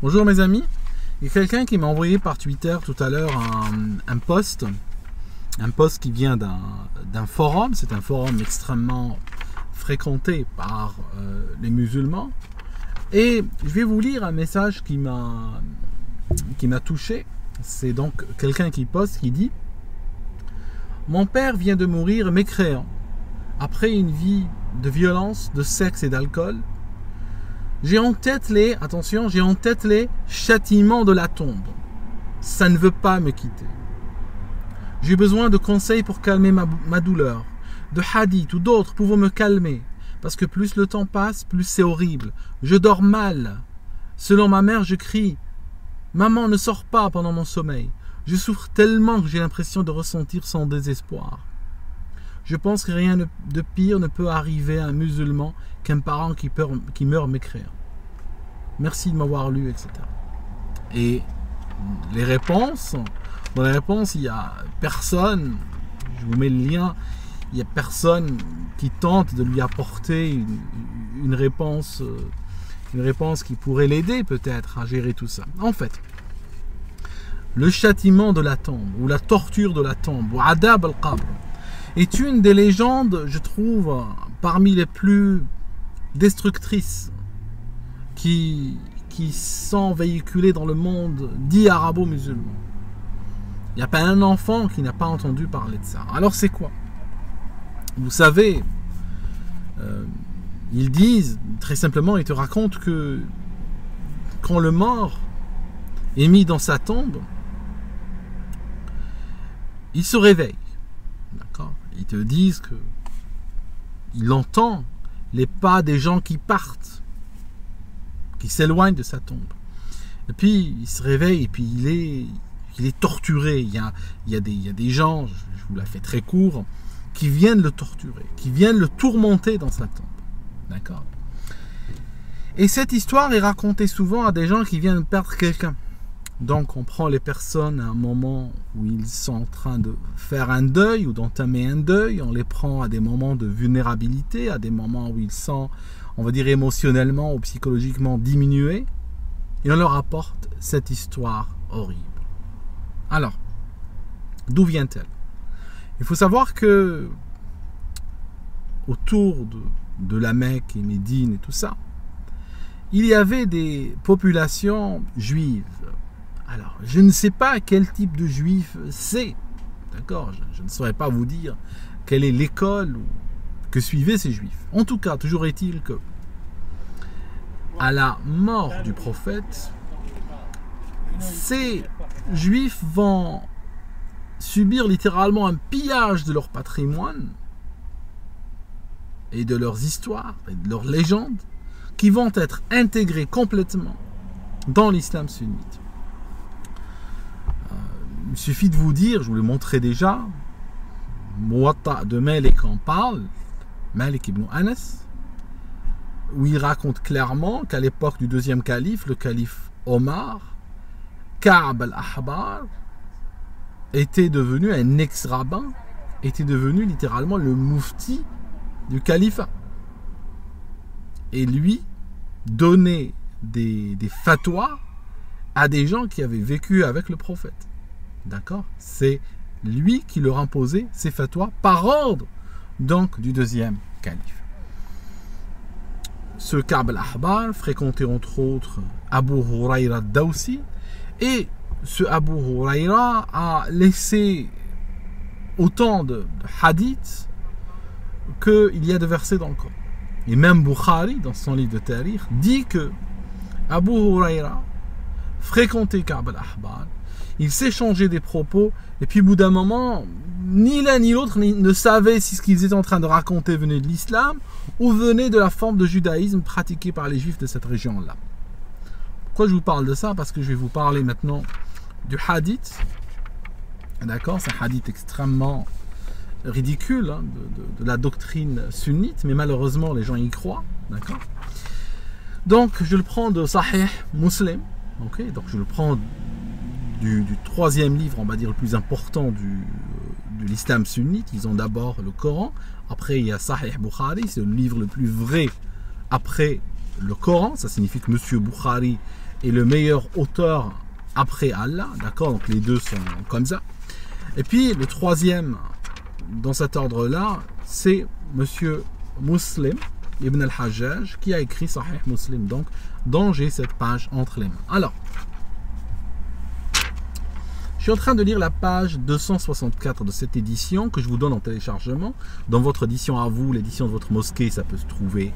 Bonjour mes amis, il y a quelqu'un qui m'a envoyé par Twitter tout à l'heure un post qui vient d'un forum. C'est un forum extrêmement fréquenté par les musulmans, et je vais vous lire un message qui m'a touché. C'est donc quelqu'un qui poste, qui dit: mon père vient de mourir mécréant après une vie de violence, de sexe et d'alcool. J'ai en tête les châtiments de la tombe. Ça ne veut pas me quitter. J'ai besoin de conseils pour calmer ma douleur, de hadiths ou d'autres pour me calmer, parce que plus le temps passe, plus c'est horrible. Je dors mal. Selon ma mère, je crie: maman, ne sors pas pendant mon sommeil. Je souffre tellement que j'ai l'impression de ressentir son désespoir. Je pense que rien de pire ne peut arriver à un musulman qu'un parent qui meurt mécréant. Merci de m'avoir lu, etc. Et dans les réponses, il n'y a personne, je vous mets le lien, il n'y a personne qui tente de lui apporter une réponse qui pourrait l'aider peut-être à gérer tout ça. En fait, le châtiment de la tombe, ou la torture de la tombe, ou adab al-qabr, est une des légendes, je trouve, parmi les plus destructrices qui sont véhiculées dans le monde dit arabo-musulman. Il n'y a pas un enfant qui n'a pas entendu parler de ça. Alors c'est quoi? Vous savez, ils disent, très simplement, ils te racontent que quand le mort est mis dans sa tombe, il se réveille. D'accord? Ils te disent que il entend les pas des gens qui partent, qui s'éloignent de sa tombe. Et puis il se réveille et puis il est torturé. Il y a des gens, je vous la fais très court, qui viennent le torturer, qui viennent le tourmenter dans sa tombe. D'accord? Et cette histoire est racontée souvent à des gens qui viennent perdre quelqu'un. Donc on prend les personnes à un moment où ils sont en train de faire un deuil ou d'entamer un deuil, on les prend à des moments de vulnérabilité, à des moments où ils sont, on va dire, émotionnellement ou psychologiquement diminués, et on leur apporte cette histoire horrible. Alors, d'où vient-elle? Il faut savoir que autour de la Mecque et Médine et tout ça, il y avait des populations juives. Alors, je ne sais pas quel type de juif c'est, d'accord? Je ne saurais pas vous dire quelle est l'école que suivaient ces juifs. En tout cas, toujours est-il que, à la mort du prophète, ces juifs vont subir littéralement un pillage de leur patrimoine et de leurs histoires et de leurs légendes, qui vont être intégrés complètement dans l'islam sunnite. Il suffit de vous dire, je vous l'ai montré déjà, Muwatta de Malik en parle, Malik ibn Anas, où il raconte clairement qu'à l'époque du deuxième calife, le calife Omar, Ka'b al-Ahbar était devenu un ex-rabbin, était devenu littéralement le mufti du califat. Et lui donnait des fatwas à des gens qui avaient vécu avec le prophète. D'accord? C'est lui qui leur imposait ces fatwas par ordre donc du deuxième calife. Ce Ka'b al-Ahbar fréquentait entre autres Abu Hurayra Dawsi, et ce Abu Hurayra a laissé autant de hadiths qu'il y a de versets dans le Coran. Et même Bukhari, dans son livre de Tarikh, dit que Abu Hurayra fréquentait Ka'b al-Ahbar, il s'échangeait des propos, et puis au bout d'un moment, ni l'un ni l'autre ne savaient si ce qu'ils étaient en train de raconter venait de l'islam ou venait de la forme de judaïsme pratiquée par les juifs de cette région-là. Pourquoi je vous parle de ça? Parce que je vais vous parler maintenant du hadith. D'accord? C'est un hadith extrêmement ridicule, hein, de la doctrine sunnite, mais malheureusement les gens y croient. D'accord? Donc je le prends de Sahih Muslim. Okay? Donc je le prends du troisième livre, on va dire, le plus important de l'islam sunnite. Ils ont d'abord le Coran, après il y a Sahih Bukhari, c'est le livre le plus vrai après le Coran. Ça signifie que Monsieur Bukhari est le meilleur auteur après Allah, d'accord? Donc les deux sont comme ça. Et puis le troisième, dans cet ordre-là, c'est Monsieur Muslim Ibn al-Hajjaj qui a écrit Sahih Muslim, donc dont j'ai cette page entre les mains. Alors, je suis en train de lire la page 264 de cette édition que je vous donne en téléchargement. Dans votre édition à vous, l'édition de votre mosquée, ça peut se trouver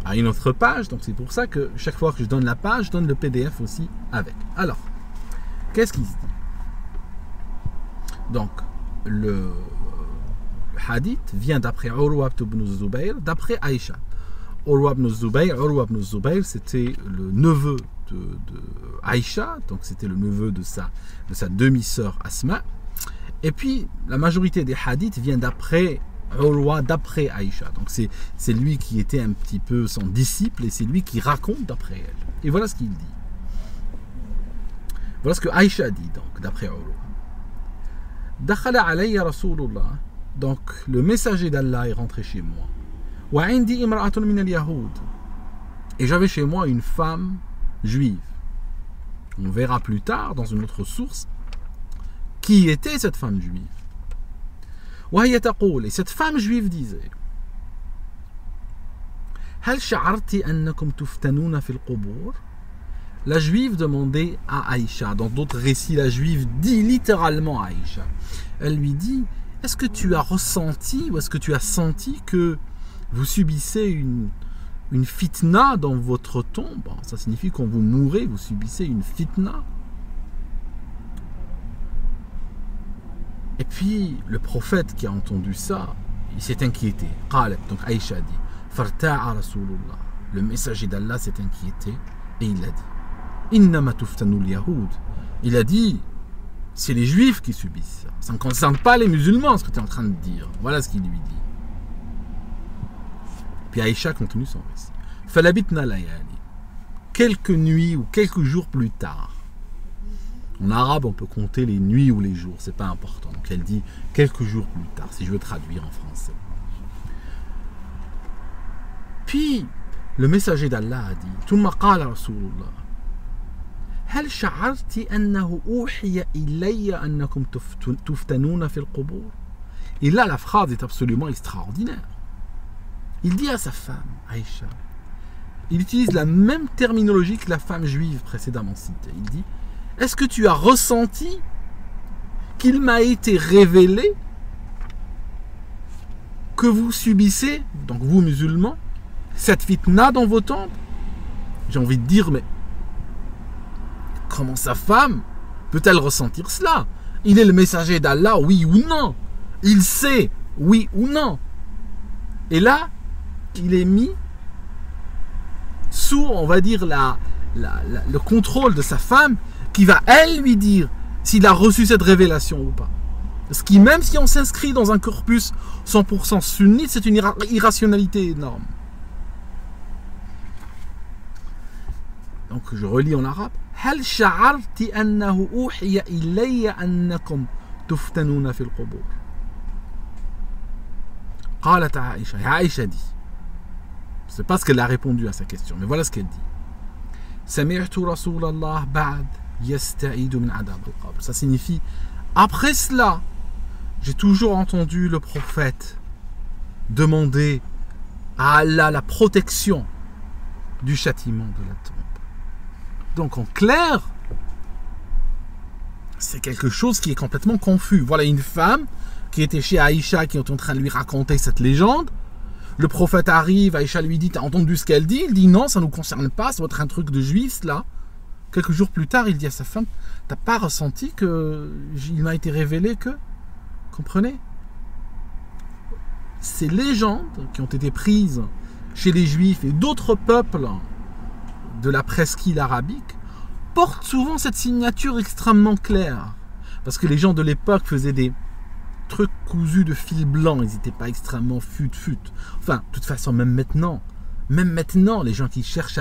à une autre page. Donc c'est pour ça que chaque fois que je donne la page, je donne le PDF aussi avec. Alors, qu'est-ce qu'il se dit? Donc, le hadith vient d'après Urwa ibn Zubayr, d'après Aïcha. Urwa ibn Zubayr, c'était le neveu de Aïcha, donc c'était le neveu de sa demi-sœur Asma. Et puis, la majorité des hadiths vient d'après Urwa, d'après Aïcha. Donc c'est lui qui était un petit peu son disciple et c'est lui qui raconte d'après elle. Et voilà ce qu'il dit. Voilà ce que Aïcha dit, donc, d'après Urwa. Dakhala alayya Rasulullah. Donc, le messager d'Allah est rentré chez moi. Wa indi imra'atun min al-yahoud. Et j'avais chez moi une femme juive. On verra plus tard dans une autre source qui était cette femme juive. وهي تقول, et cette femme juive disait: هل شعرت أنكم تفتنون في القبور? La juive demandait à Aïcha. Dans d'autres récits, la juive dit littéralement à Aïcha. Elle lui dit: est-ce que tu as ressenti ou est-ce que tu as senti que vous subissez une fitna dans votre tombe? Ça signifie quand vous mourrez, vous subissez une fitna. Et puis, le prophète qui a entendu ça, il s'est inquiété. Donc Aïcha dit: Farta'a Rasulullah. Le messager d'Allah s'est inquiété et il a dit: Innama tuftanu al-yahoud. Il a dit: c'est les juifs qui subissent ça. Ça ne concerne pas les musulmans, ce que tu es en train de dire. Voilà ce qu'il lui dit. Puis Aïcha continue son récit. Falabitna layali. Quelques nuits ou quelques jours plus tard. En arabe, on peut compter les nuits ou les jours, c'est pas important. Donc elle dit quelques jours plus tard, si je veux traduire en français. Puis, le messager d'Allah a dit: Thumma qala Rasulullah. هل شعرت أنه أوحي إلي أنكم تفتنون في القبور? Et là, la phrase est absolument extraordinaire. Il dit à sa femme, Aïcha, il utilise la même terminologie que la femme juive précédemment citée. Il dit: est-ce que tu as ressenti qu'il m'a été révélé que vous subissez, donc vous musulmans, cette fitna dans vos tombes? J'ai envie de dire, mais comment sa femme peut-elle ressentir cela? Il est le messager d'Allah, oui ou non? Il sait, oui ou non? Et là, il est mis sous, on va dire, le contrôle de sa femme, qui va, elle, lui dire s'il a reçu cette révélation ou pas. Parce que même si on s'inscrit dans un corpus 100% sunnite, c'est une irrationalité énorme. Donc je relis en arabe. هل شعرت أنه أوحي إلي أنكم تفتنون في القبور؟ قالت عائشة. Aïcha dit. Je ne sais pas ce qu'elle a répondu à sa question, mais voilà ce qu'elle dit. سمعت رسول الله بعد يستعيد من عذاب القبر. Ça signifie, après cela, j'ai toujours entendu le prophète demander à Allah la protection du châtiment de la tombe. Donc en clair, c'est quelque chose qui est complètement confus. Voilà une femme qui était chez Aïcha, qui est en train de lui raconter cette légende. Le prophète arrive, Aïcha lui dit: t'as entendu ce qu'elle dit? Il dit: non, ça ne nous concerne pas, ça doit être un truc de juif cela. Quelques jours plus tard, il dit à sa femme: t'as pas ressenti qu'il m'a été révélé que... Comprenez? Ces légendes qui ont été prises chez les juifs et d'autres peuples de la presqu'île arabique portent souvent cette signature extrêmement claire. Parce que les gens de l'époque faisaient des trucs cousus de fil blanc, ils n'étaient pas extrêmement fut-fut. Enfin, de toute façon, même maintenant, les gens qui cherchent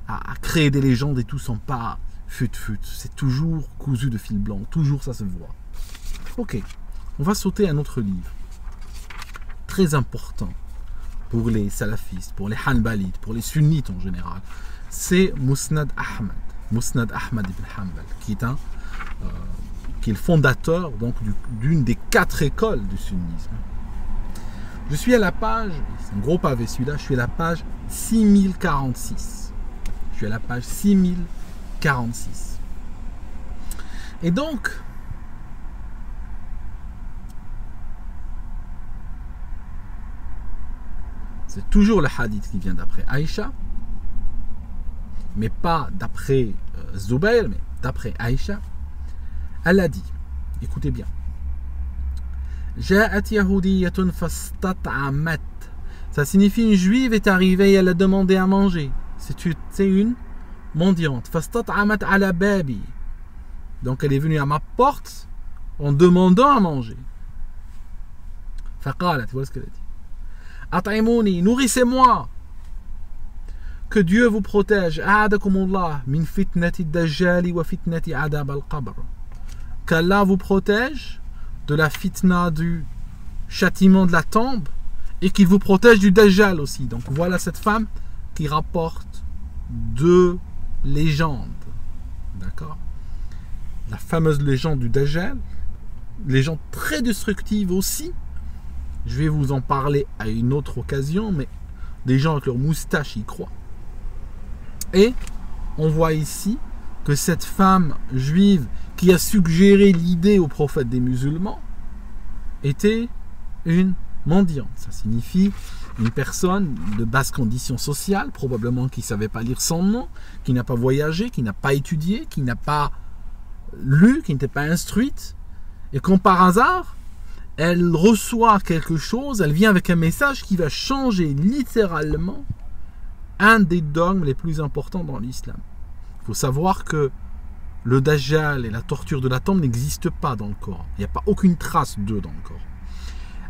à créer des légendes et tout sont pas fut-fut. C'est toujours cousu de fil blanc, toujours ça se voit. Ok, on va sauter à un autre livre. Très important pour les salafistes, pour les hanbalites, pour les sunnites en général. C'est Musnad Ahmad. Musnad Ahmad ibn Hanbal, qui est le fondateur donc d'une des 4 écoles du sunnisme. Je suis à la page, c'est un gros pavé celui-là, je suis à la page 6046. Je suis à la page 6046. Et donc, c'est toujours le hadith qui vient d'après Aïcha, mais pas d'après Zubayr, mais d'après Aïcha. Elle a dit, écoutez bien, Ja'at yahoudiyatun fastat'amat. Ça signifie une juive est arrivée et elle a demandé à manger. C'est une mendiante. Fastat'amat ala babi. Donc elle est venue à ma porte en demandant à manger. Faqalat, tu vois ce qu'elle a dit. At'imouni, nourrissez-moi. Que Dieu vous protège. A'adakumullah min fitnati dajjali wa fitnati adab al-qabr. Qu'Allah vous protège de la fitna du châtiment de la tombe et qu'il vous protège du Dajjal aussi. Donc voilà cette femme qui rapporte 2 légendes. D'accord? La fameuse légende du Dajjal, légende très destructive aussi. Je vais vous en parler à une autre occasion, mais des gens avec leur moustache y croient. Et on voit ici que cette femme juive qui a suggéré l'idée au prophète des musulmans était une mendiante. Ça signifie une personne de basse condition sociale, probablement qui ne savait pas lire son nom, qui n'a pas voyagé, qui n'a pas étudié, qui n'a pas lu, qui n'était pas instruite, et quand par hasard, elle reçoit quelque chose, elle vient avec un message qui va changer littéralement un des dogmes les plus importants dans l'islam. Il faut savoir que le Dajjal et la torture de la tombe n'existent pas dans le Coran. Il n'y a pas aucune trace d'eux dans le Coran.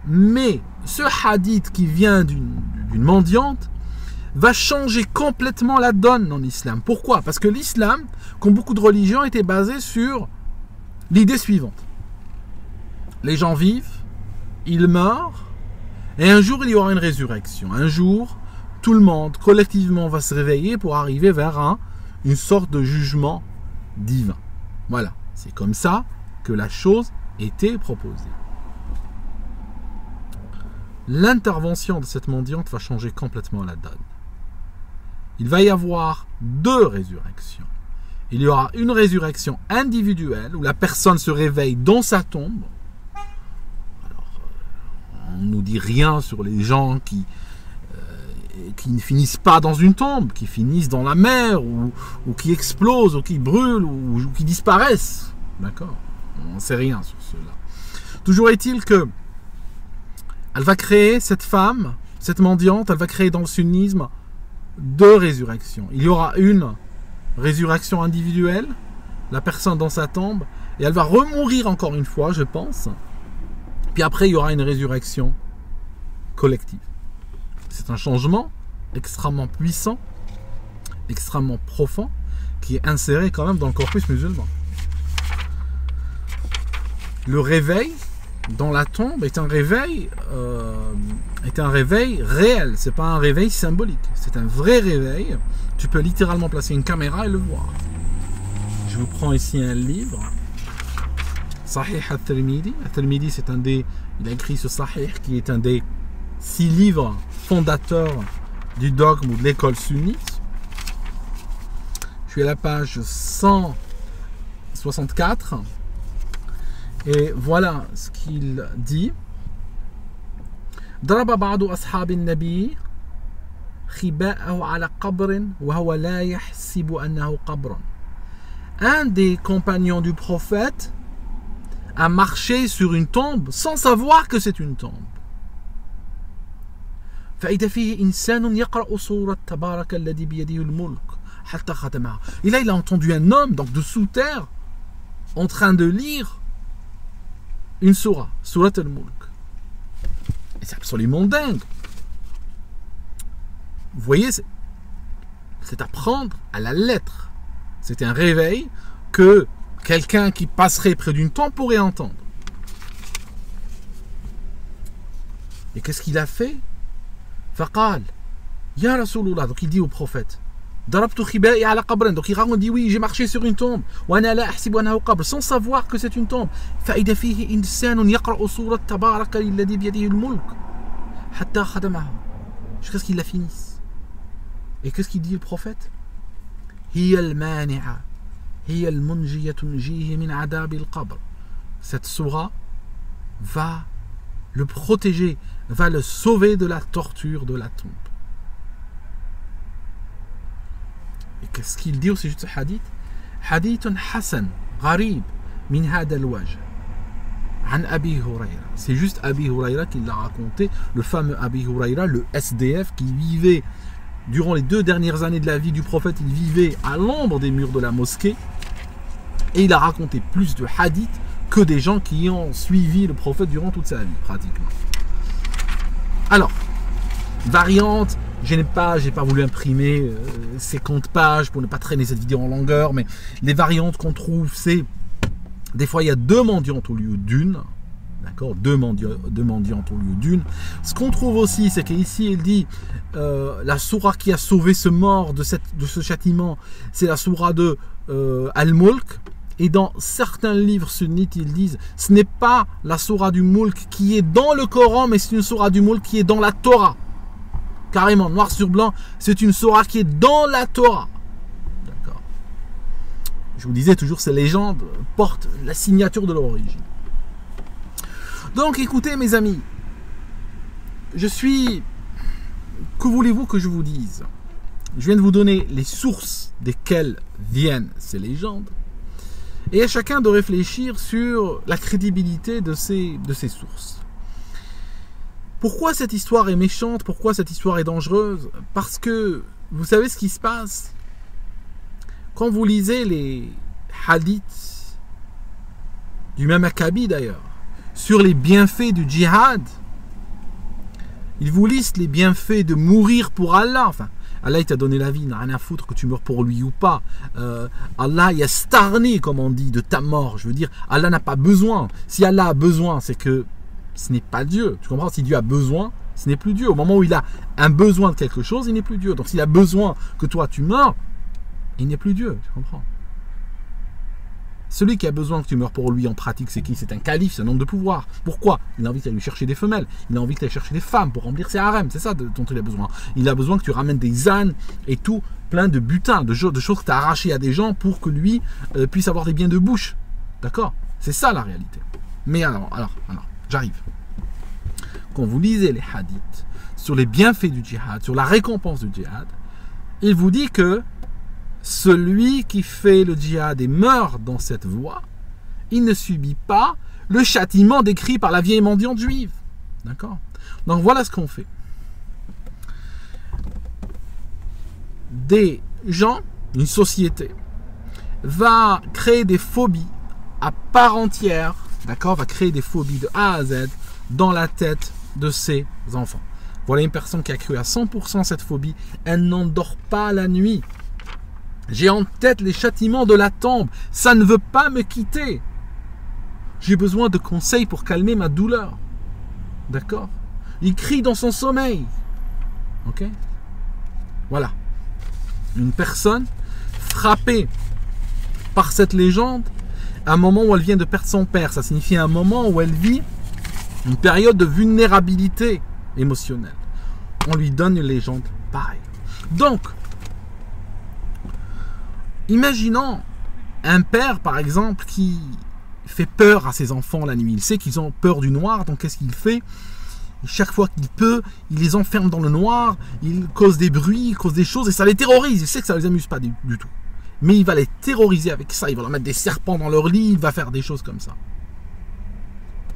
Mais ce hadith qui vient d'une mendiante va changer complètement la donne en islam. Pourquoi? Parce que l'islam, comme beaucoup de religions, était basé sur l'idée suivante. Les gens vivent, ils meurent, et un jour il y aura une résurrection. Un jour, tout le monde collectivement va se réveiller pour arriver vers une sorte de jugement divin. Voilà, c'est comme ça que la chose était proposée. L'intervention de cette mendiante va changer complètement la donne. Il va y avoir 2 résurrections. Il y aura une résurrection individuelle où la personne se réveille dans sa tombe. Alors, on ne nous dit rien sur les gens qui ne finissent pas dans une tombe, qui finissent dans la mer, ou qui explosent, ou qui brûlent, ou qui disparaissent. D'accord? On ne sait rien sur cela. Toujours est-il que elle va créer, cette femme, cette mendiante, elle va créer dans le sunnisme 2 résurrections. Il y aura une résurrection individuelle, la personne dans sa tombe, et elle va remourir encore une fois, je pense. Puis après, il y aura une résurrection collective. C'est un changement extrêmement puissant, extrêmement profond, qui est inséré quand même dans le corpus musulman. Le réveil dans la tombe est un réveil réel, c'est pas un réveil symbolique, c'est un vrai réveil. Tu peux littéralement placer une caméra et le voir. Je vous prends ici un livre, Sahih al-Tirmidhi. Al-Tirmidhi, il a écrit ce Sahih qui est un des 6 livres fondateurs du dogme ou de l'école sunnite. Je suis à la page 164 et voilà ce qu'il dit. ضرب بعض أصحاب النبي خباءه على قبر وهو لا يحسب أنه قبر. Un des compagnons du prophète a marché sur une tombe sans savoir que c'est une tombe. فإذا فيه إنسان يقرأ سورة تبارك الذي بيده الملك حتى ختمها. Et là, il a entendu un homme, donc de sous terre, en train de lire une sourate, Surat al-Mulk. Et c'est absolument dingue. Vous voyez, c'est à prendre à la lettre. C'est un réveil que quelqu'un qui passerait près d'une tombe pourrait entendre. Et qu'est-ce qu'il a fait? Faqal, Ya Rasulullah, donc il dit au prophète, Donc il raconte, dit oui, j'ai marché sur une tombe, sans savoir que c'est une tombe. Jusqu'à ce qu'il la finisse. Et qu'est-ce qu'il dit le prophète? Cette sourate va le protéger, va le sauver de la torture de la tombe. Et qu'est-ce qu'il dit au sujet de ce hadith? Hadith Hassan, gharib, min hada al-wajh. An Abi Huraira. C'est juste Abi Huraira qui l'a raconté, le fameux Abi Huraira, le SDF qui vivait durant les 2 dernières années de la vie du prophète, il vivait à l'ombre des murs de la mosquée et il a raconté plus de hadiths que des gens qui ont suivi le prophète durant toute sa vie, pratiquement. Alors, variante, j'ai pas voulu imprimer 50 pages pour ne pas traîner cette vidéo en longueur, mais les variantes qu'on trouve, c'est des fois il y a 2 mendiantes au lieu d'une, d'accord, 2 mendiantes au lieu d'une. Ce qu'on trouve aussi, c'est qu'ici il dit la sourate qui a sauvé ce mort de ce châtiment, c'est la sourate de Al-Mulk. Et dans certains livres sunnites, ils disent ce n'est pas la sourate du Mulk qui est dans le Coran, mais c'est une sourate du Mulk qui est dans la Torah. Carrément, noir sur blanc, c'est une sourate qui est dans la Torah. D'accord. Je vous disais toujours, ces légendes portent la signature de leur origine. Donc écoutez mes amis, que voulez-vous que je vous dise? Je viens de vous donner les sources desquelles viennent ces légendes. Et à chacun de réfléchir sur la crédibilité de ces sources. Pourquoi cette histoire est méchante? Pourquoi cette histoire est dangereuse? Parce que vous savez ce qui se passe quand vous lisez les hadiths du même Maccabi d'ailleurs sur les bienfaits du djihad. Il vous liste les bienfaits de mourir pour Allah. Enfin, Allah il t'a donné la vie, il n'a rien à foutre que tu meurs pour lui ou pas. Allah il a starné, comme on dit, de ta mort. Je veux dire, Allah n'a pas besoin. Si Allah a besoin, c'est que ce n'est pas Dieu. Tu comprends? Si Dieu a besoin, ce n'est plus Dieu. Au moment où il a un besoin de quelque chose, il n'est plus Dieu. Donc s'il a besoin que toi tu meurs, il n'est plus Dieu. Tu comprends? Celui qui a besoin que tu meurs pour lui en pratique, c'est qui? C'est un calife, c'est un homme de pouvoir. Pourquoi? Il a envie d'aller chercher des femelles, il a envie d'aller chercher des femmes pour remplir ses harems, c'est ça dont il a besoin. Il a besoin que tu ramènes des ânes et tout, plein de butin, de choses que tu as arrachées à des gens pour que lui puisse avoir des biens de bouche. D'accord? C'est ça la réalité. Mais alors, j'arrive. Quand vous lisez les hadiths sur les bienfaits du djihad, sur la récompense du djihad, il vous dit que celui qui fait le djihad et meurt dans cette voie, il ne subit pas le châtiment décrit par la vieille mendiante juive. D'accord? Donc voilà ce qu'on fait. Des gens, une société, va créer des phobies à part entière, d'accord? Va créer des phobies de A à Z dans la tête de ses enfants. Voilà une personne qui a cru à 100% cette phobie, elle n'endort pas la nuit. J'ai en tête les châtiments de la tombe. Ça ne veut pas me quitter. J'ai besoin de conseils pour calmer ma douleur. D'accord? Il crie dans son sommeil. Ok? Voilà. Une personne frappée par cette légende à un moment où elle vient de perdre son père. Ça signifie un moment où elle vit une période de vulnérabilité émotionnelle. On lui donne une légende pareille. Donc, imaginons un père, par exemple, qui fait peur à ses enfants la nuit. Il sait qu'ils ont peur du noir, donc qu'est-ce qu'il fait? Chaque fois qu'il peut, il les enferme dans le noir, il cause des bruits, il cause des choses, et ça les terrorise. Il sait que ça ne les amuse pas du tout. Mais il va les terroriser avec ça, il va leur mettre des serpents dans leur lit, il va faire des choses comme ça.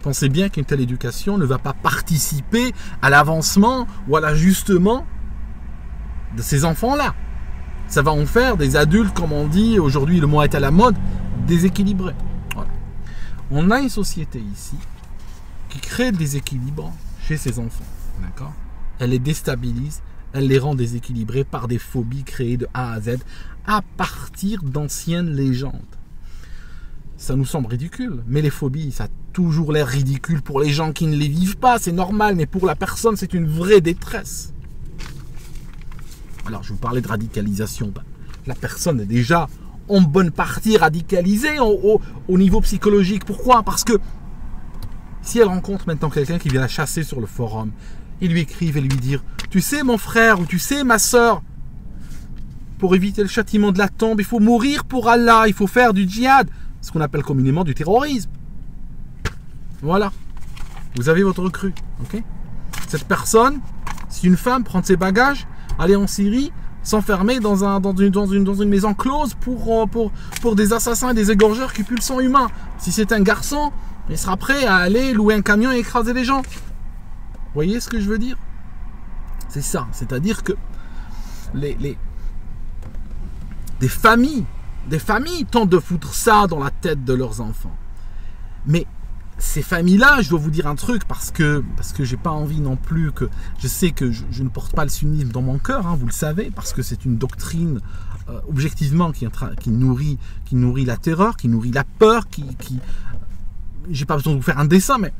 Pensez bien qu'une telle éducation ne va pas participer à l'avancement ou à l'ajustement de ces enfants-là. Ça va en faire des adultes, comme on dit, aujourd'hui le mot est à la mode, déséquilibrés. Voilà. On a une société ici qui crée le déséquilibre chez ses enfants. D'accord? Elle les déstabilise, elle les rend déséquilibrés par des phobies créées de A à Z à partir d'anciennes légendes. Ça nous semble ridicule, mais les phobies, ça a toujours l'air ridicule pour les gens qui ne les vivent pas, c'est normal, mais pour la personne, c'est une vraie détresse. Alors, je vous parlais de radicalisation. Ben, la personne est déjà en bonne partie radicalisée au niveau psychologique. Pourquoi? Parce que si elle rencontre maintenant quelqu'un qui vient la chasser sur le forum, et lui écrive et lui dire « Tu sais mon frère ou tu sais ma soeur, pour éviter le châtiment de la tombe, il faut mourir pour Allah, il faut faire du djihad. » Ce qu'on appelle communément du terrorisme. Voilà. Vous avez votre recrue. Okay? Cette personne, si une femme prend ses bagages, aller en Syrie, s'enfermer dans une maison close pour des assassins et des égorgeurs qui puent le sang humain. Si c'est un garçon, il sera prêt à aller louer un camion et écraser les gens. Vous voyez ce que je veux dire? C'est ça. C'est-à-dire que des familles tentent de foutre ça dans la tête de leurs enfants. Mais ces familles-là, je dois vous dire un truc, parce que j'ai pas envie non plus que... Je sais que je ne porte pas le sunnisme dans mon cœur, hein, vous le savez, parce que c'est une doctrine, objectivement, qui nourrit la terreur, qui nourrit la peur, j'ai pas besoin de vous faire un dessin, mais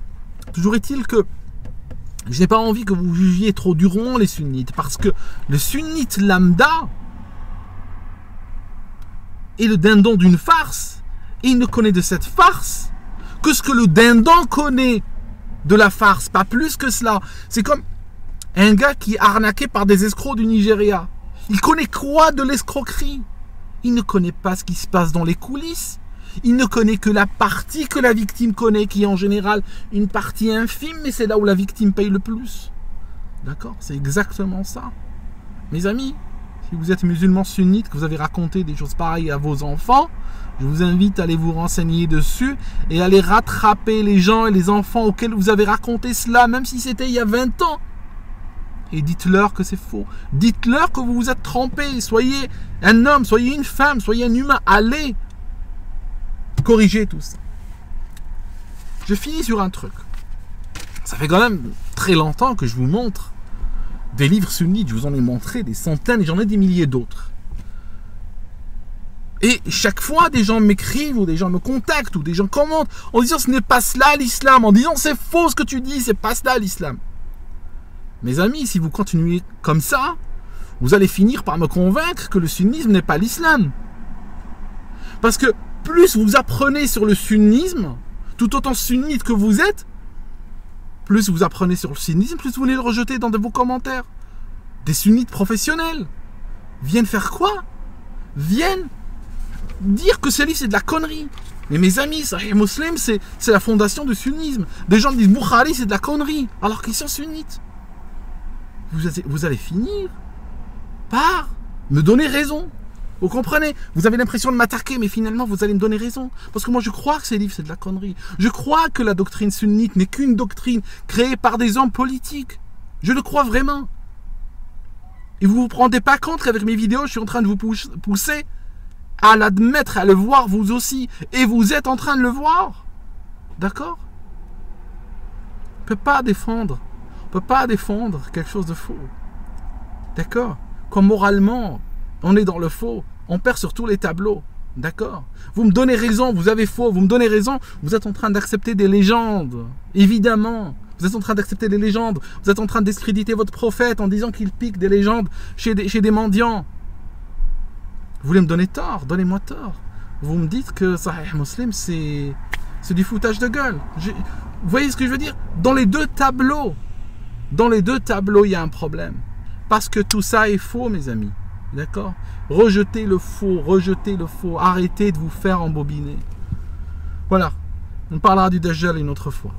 toujours est-il que je n'ai pas envie que vous jugiez trop durement les sunnites, parce que le sunnite lambda est le dindon d'une farce, et il ne connaît de cette farce que ce que le dindon connaît de la farce, pas plus que cela. C'est comme un gars qui est arnaqué par des escrocs du Nigeria. Il connaît quoi de l'escroquerie? Il ne connaît pas ce qui se passe dans les coulisses. Il ne connaît que la partie que la victime connaît, qui est en général une partie infime, mais c'est là où la victime paye le plus. D'accord? C'est exactement ça. Mes amis, si vous êtes musulman sunnite, que vous avez raconté des choses pareilles à vos enfants, je vous invite à aller vous renseigner dessus et à aller rattraper les gens et les enfants auxquels vous avez raconté cela, même si c'était il y a 20 ans. Et dites-leur que c'est faux. Dites-leur que vous vous êtes trompé. Soyez un homme, soyez une femme, soyez un humain. Allez corriger tout ça. Je finis sur un truc. Ça fait quand même très longtemps que je vous montre des livres sunnites. Je vous en ai montré des centaines et j'en ai des milliers d'autres. Et chaque fois, des gens m'écrivent ou des gens me contactent ou des gens commentent en disant ce n'est pas cela l'islam, en disant c'est faux ce que tu dis, c'est pas cela l'islam. Mes amis, si vous continuez comme ça, vous allez finir par me convaincre que le sunnisme n'est pas l'islam. Parce que plus vous apprenez sur le sunnisme, tout autant sunnite que vous êtes, plus vous apprenez sur le sunnisme, plus vous voulez le rejeter dans vos commentaires. Des sunnites professionnels viennent faire quoi? Viennent dire que ce livre c'est de la connerie. Mais mes amis, Sahih Muslim c'est la fondation du sunnisme. Des gens disent Bukhari c'est de la connerie alors qu'ils sont sunnites. Vous allez finir par me donner raison. Vous comprenez? Vous avez l'impression de m'attaquer, mais finalement vous allez me donner raison. Parce que moi je crois que ces livres c'est de la connerie. Je crois que la doctrine sunnite n'est qu'une doctrine créée par des hommes politiques. Je le crois vraiment. Et vous ne vous rendez pas compte qu'avec mes vidéos je suis en train de vous pousser à l'admettre, à le voir vous aussi. Et vous êtes en train de le voir. D'accord? On ne peut pas défendre. On ne peut pas défendre quelque chose de faux. D'accord? Quand moralement, on est dans le faux, on perd sur tous les tableaux. D'accord? Vous me donnez raison, vous avez faux, vous me donnez raison, vous êtes en train d'accepter des légendes. Évidemment. Vous êtes en train d'accepter des légendes. Vous êtes en train de discréditer votre prophète en disant qu'il pique des légendes chez des mendiants. Vous voulez me donner tort? Donnez-moi tort. Vous me dites que Sahih Muslim, c'est du foutage de gueule. Vous voyez ce que je veux dire? Dans les deux tableaux, il y a un problème. Parce que tout ça est faux, mes amis. D'accord? Rejetez le faux, arrêtez de vous faire embobiner. Voilà. On parlera du Dajjal une autre fois.